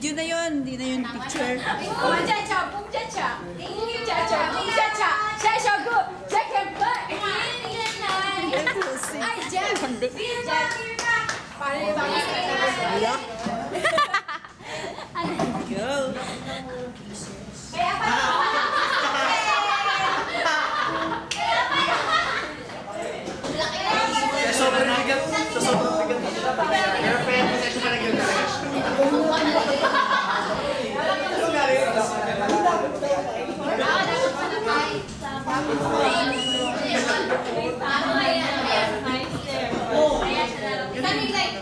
Video na yun, hindi na yun picture. 我们在跳，我们在跳，你在跳，你在跳，下小哥，second play，哎，姐，把这把 Wala. Go. Sobrang bigat. Sobrang bigat. Kaya pwede mo siya malagyan talaga. Coming like,